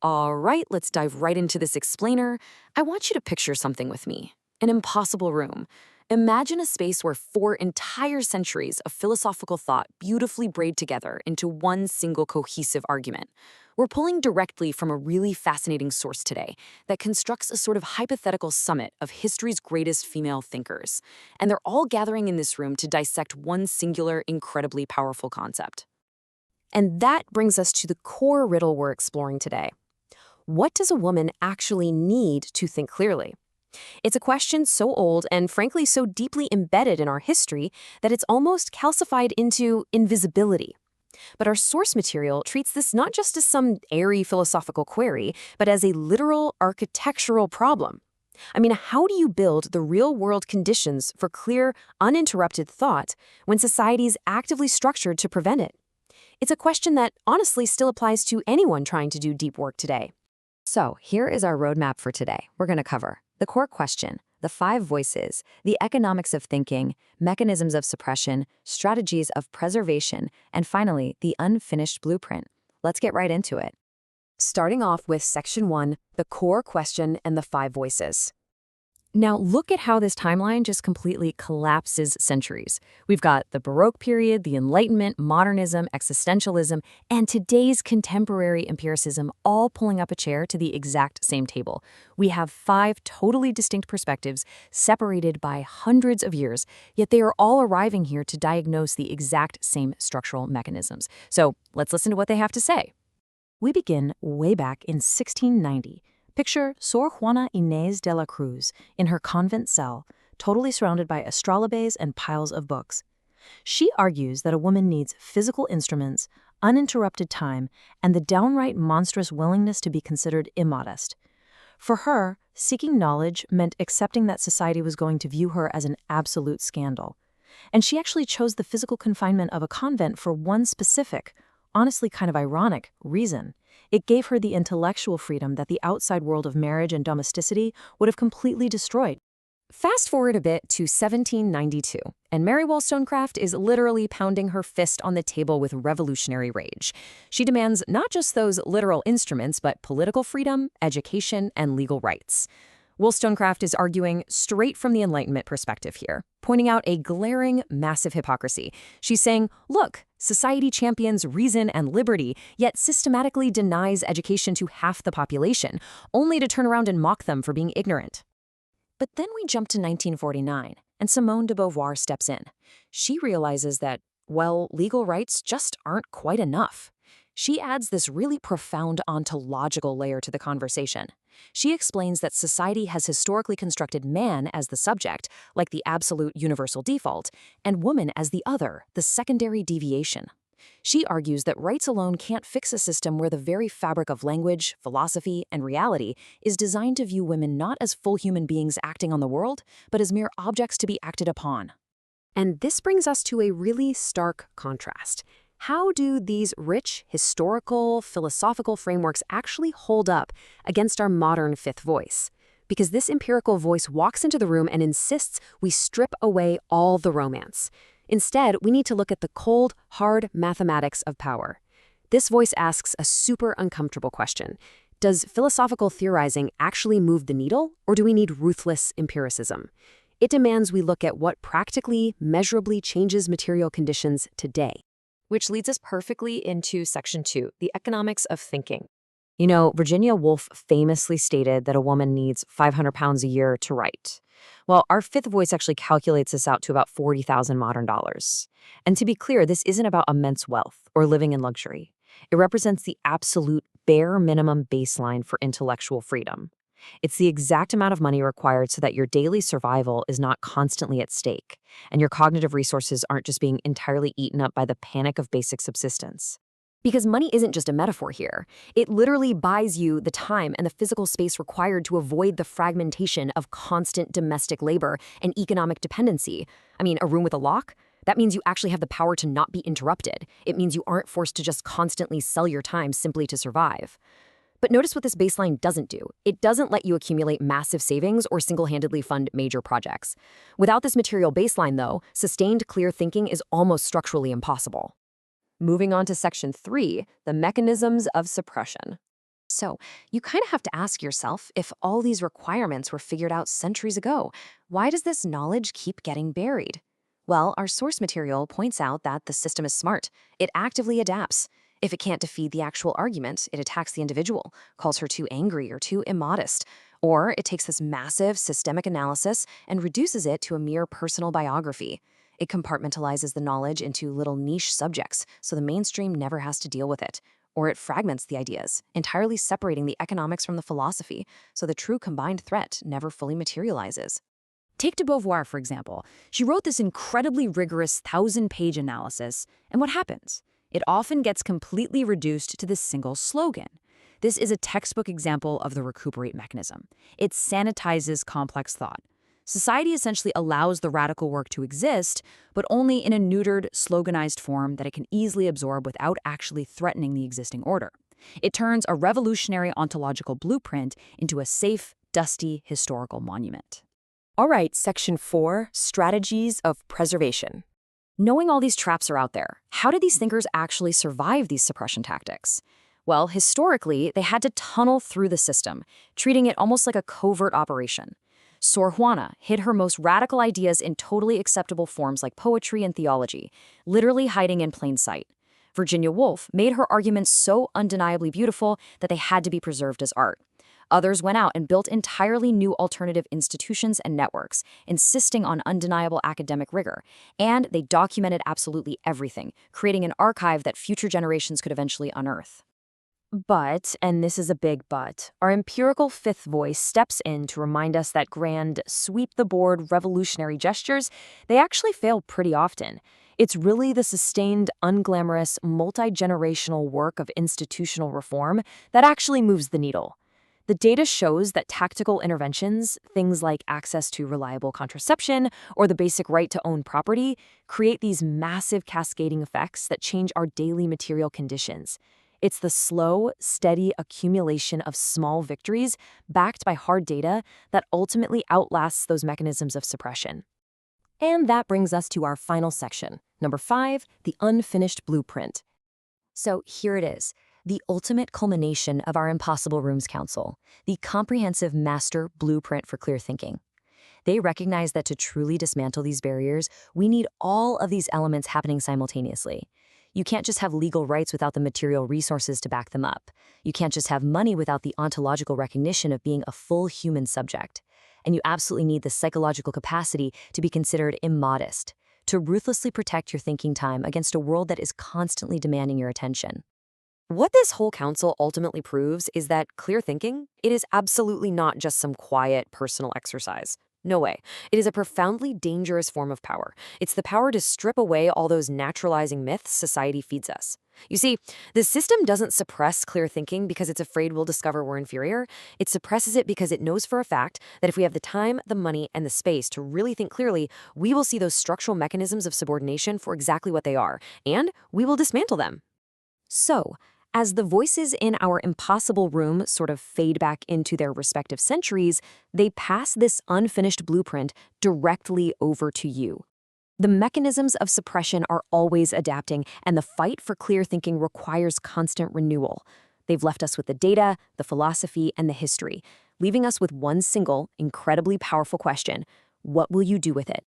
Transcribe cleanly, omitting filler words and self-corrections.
All right, let's dive right into this explainer. I want you to picture something with me. An impossible room. Imagine a space where 4 entire centuries of philosophical thought beautifully braid together into one single cohesive argument. We're pulling directly from a really fascinating source today that constructs a sort of hypothetical summit of history's greatest female thinkers. And they're all gathering in this room to dissect one singular, incredibly powerful concept. And that brings us to the core riddle we're exploring today. What does a woman actually need to think clearly? It's a question so old and frankly so deeply embedded in our history that it's almost calcified into invisibility. But our source material treats this not just as some airy philosophical query, but as a literal architectural problem. I mean, how do you build the real-world conditions for clear, uninterrupted thought when society's actively structured to prevent it? It's a question that honestly still applies to anyone trying to do deep work today. So here is our roadmap for today. We're going to cover the core question, the 5 voices, the economics of thinking, mechanisms of suppression, strategies of preservation, and finally, the unfinished blueprint. Let's get right into it. Starting off with Section 1, the core question and the 5 voices. Now, look at how this timeline just completely collapses centuries. We've got the Baroque period, the Enlightenment, modernism, existentialism, and today's contemporary empiricism all pulling up a chair to the exact same table. We have 5 totally distinct perspectives separated by hundreds of years, yet they are all arriving here to diagnose the exact same structural mechanisms. So let's listen to what they have to say. We begin way back in 1690. Picture Sor Juana Inés de la Cruz in her convent cell, totally surrounded by astrolabes and piles of books. She argues that a woman needs physical instruments, uninterrupted time, and the downright monstrous willingness to be considered immodest. For her, seeking knowledge meant accepting that society was going to view her as an absolute scandal. And she actually chose the physical confinement of a convent for one specific, honestly kind of ironic, reason. It gave her the intellectual freedom that the outside world of marriage and domesticity would have completely destroyed. Fast forward a bit to 1792, and Mary Wollstonecraft is literally pounding her fist on the table with revolutionary rage. She demands not just those literal instruments, but political freedom, education, and legal rights. Wollstonecraft is arguing straight from the Enlightenment perspective here, pointing out a glaring, massive hypocrisy. She's saying, look, society champions reason and liberty, yet systematically denies education to half the population, only to turn around and mock them for being ignorant. But then we jump to 1949, and Simone de Beauvoir steps in. She realizes that, well, legal rights just aren't quite enough. She adds this really profound ontological layer to the conversation. She explains that society has historically constructed man as the subject, like the absolute universal default, and woman as the other, the secondary deviation. She argues that rights alone can't fix a system where the very fabric of language, philosophy, and reality is designed to view women not as full human beings acting on the world, but as mere objects to be acted upon. And this brings us to a really stark contrast. How do these rich, historical, philosophical frameworks actually hold up against our modern fifth voice? Because this empirical voice walks into the room and insists we strip away all the romance. Instead, we need to look at the cold, hard mathematics of power. This voice asks a super uncomfortable question. Does philosophical theorizing actually move the needle, or do we need ruthless empiricism? It demands we look at what practically, measurably changes material conditions today. Which leads us perfectly into Section 2, the economics of thinking. You know, Virginia Woolf famously stated that a woman needs 500 pounds a year to write. Well, our fifth voice actually calculates this out to about 40,000 modern dollars. And to be clear, this isn't about immense wealth or living in luxury. It represents the absolute bare minimum baseline for intellectual freedom. It's the exact amount of money required so that your daily survival is not constantly at stake, and your cognitive resources aren't just being entirely eaten up by the panic of basic subsistence. Because money isn't just a metaphor here. It literally buys you the time and the physical space required to avoid the fragmentation of constant domestic labor and economic dependency. I mean, a room with a lock? That means you actually have the power to not be interrupted. It means you aren't forced to just constantly sell your time simply to survive. But notice what this baseline doesn't do. It doesn't let you accumulate massive savings or single-handedly fund major projects. Without this material baseline, though, sustained clear thinking is almost structurally impossible. Moving on to Section 3, the mechanisms of suppression. So, you kind of have to ask yourself, if all these requirements were figured out centuries ago, why does this knowledge keep getting buried? Well, our source material points out that the system is smart. It actively adapts. If it can't defeat the actual argument, it attacks the individual, calls her too angry or too immodest. Or it takes this massive systemic analysis and reduces it to a mere personal biography. It compartmentalizes the knowledge into little niche subjects, so the mainstream never has to deal with it. Or it fragments the ideas, entirely separating the economics from the philosophy, so the true combined threat never fully materializes. Take de Beauvoir, for example. She wrote this incredibly rigorous 1,000-page analysis, and what happens? It often gets completely reduced to this single slogan. This is a textbook example of the recuperate mechanism. It sanitizes complex thought. Society essentially allows the radical work to exist, but only in a neutered, sloganized form that it can easily absorb without actually threatening the existing order. It turns a revolutionary ontological blueprint into a safe, dusty, historical monument. All right, Section 4, Strategies of Preservation. Knowing all these traps are out there, how did these thinkers actually survive these suppression tactics? Well, historically, they had to tunnel through the system, treating it almost like a covert operation. Sor Juana hid her most radical ideas in totally acceptable forms like poetry and theology, literally hiding in plain sight. Virginia Woolf made her arguments so undeniably beautiful that they had to be preserved as art. Others went out and built entirely new alternative institutions and networks, insisting on undeniable academic rigor. And they documented absolutely everything, creating an archive that future generations could eventually unearth. But, and this is a big but, our empirical fifth voice steps in to remind us that grand, sweep-the-board revolutionary gestures, they actually fail pretty often. It's really the sustained, unglamorous, multi-generational work of institutional reform that actually moves the needle. The data shows that tactical interventions, things like access to reliable contraception or the basic right to own property, create these massive cascading effects that change our daily material conditions. It's the slow, steady accumulation of small victories backed by hard data that ultimately outlasts those mechanisms of suppression. And that brings us to our final section, number 5, the unfinished blueprint. So here it is, the ultimate culmination of our Impossible Rooms Council, the comprehensive master blueprint for clear thinking. They recognize that to truly dismantle these barriers, we need all of these elements happening simultaneously. You can't just have legal rights without the material resources to back them up. You can't just have money without the ontological recognition of being a full human subject. And you absolutely need the psychological capacity to be considered immodest, to ruthlessly protect your thinking time against a world that is constantly demanding your attention. What this whole council ultimately proves is that clear thinking, it is absolutely not just some quiet, personal exercise. No way. It is a profoundly dangerous form of power. It's the power to strip away all those naturalizing myths society feeds us. You see, the system doesn't suppress clear thinking because it's afraid we'll discover we're inferior. It suppresses it because it knows for a fact that if we have the time, the money, and the space to really think clearly, we will see those structural mechanisms of subordination for exactly what they are, and we will dismantle them. So, as the voices in our impossible room sort of fade back into their respective centuries, they pass this unfinished blueprint directly over to you. The mechanisms of suppression are always adapting, and the fight for clear thinking requires constant renewal. They've left us with the data, the philosophy, and the history, leaving us with one single, incredibly powerful question: what will you do with it?